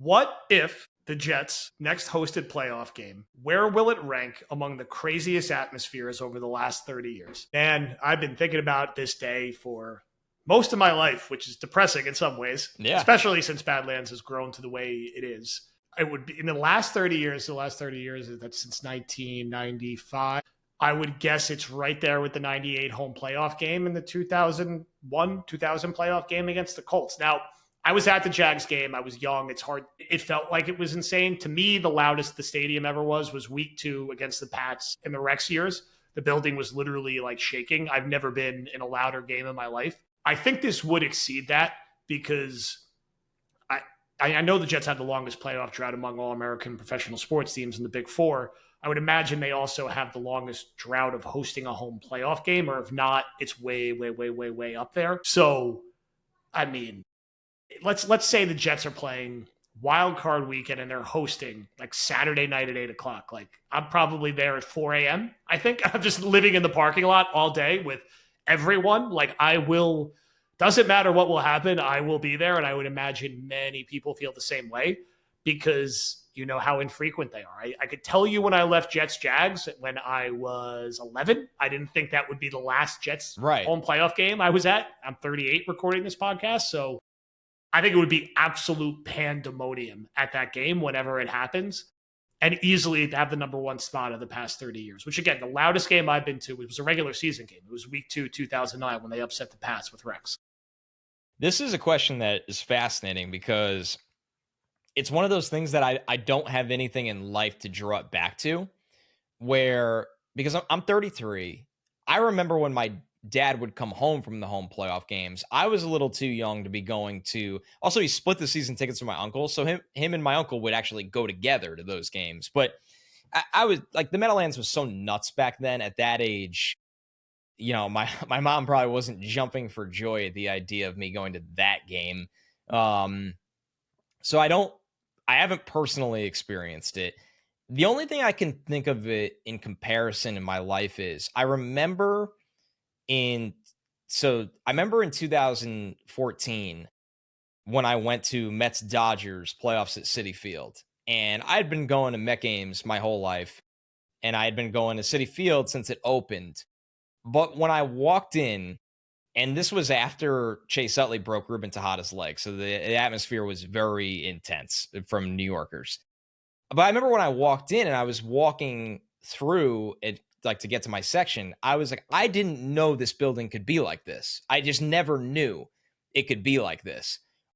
What if the Jets' next hosted playoff game, where will it rank among the craziest atmospheres over the last 30 years? And I've been thinking about this day for most of my life, which is depressing in some ways, especially since Badlands has grown to the way it is. It would be in the last 30 years, that's since 1995. I would guess it's right there with the 98 home playoff game and the 2000 playoff game against the Colts. Now, I was at the Jags game. I was young. It's hard. It felt like it was insane. To me, the loudest the stadium ever was week 2 against the Pats in the Rex years. The building was literally like shaking. I've never been in a louder game in my life. I think this would exceed that because I know the Jets have the longest playoff drought among all American professional sports teams in the Big Four. I would imagine they also have the longest drought of hosting a home playoff game, or if not, it's way, way, way, way, way up there. So, I mean, let's say the Jets are playing wild card weekend and they're hosting like Saturday night at 8:00. Like I'm probably there at 4 a.m. I think I'm just living in the parking lot all day with everyone. Like I will, doesn't matter what will happen. I will be there. And I would imagine many people feel the same way because you know how infrequent they are. I could tell you when I left Jets Jags when I was 11, I didn't think that would be the last Jets home playoff game I was at. I'm 38 recording this podcast. So I think it would be absolute pandemonium at that game whenever it happens and easily have the number one spot of the past 30 years, which again, the loudest game I've been to, it was a regular season game. It was week 2, 2009 when they upset the Pats with Rex. This is a question that is fascinating because it's one of those things that I don't have anything in life to draw it back to because I'm 33. I remember when my dad would come home from the home playoff games. I was a little too young to be going to. Also, he split the season tickets with my uncle, so him and my uncle would actually go together to those games. But I was like, the Meadowlands was so nuts back then. At that age, you know, my mom probably wasn't jumping for joy at the idea of me going to that game. So I haven't personally experienced it. The only thing I can think of it in comparison in my life is I remember in 2014 when I went to Mets Dodgers playoffs at Citi Field, and I'd been going to Met games my whole life, and I had been going to Citi Field since it opened. But when I walked in, and this was after Chase Utley broke Ruben Tejada's leg, so the atmosphere was very intense from New Yorkers. But I remember when I walked in and I was walking through it, like to get to my section, I was like, I didn't know this building could be like this. I just never knew it could be like this.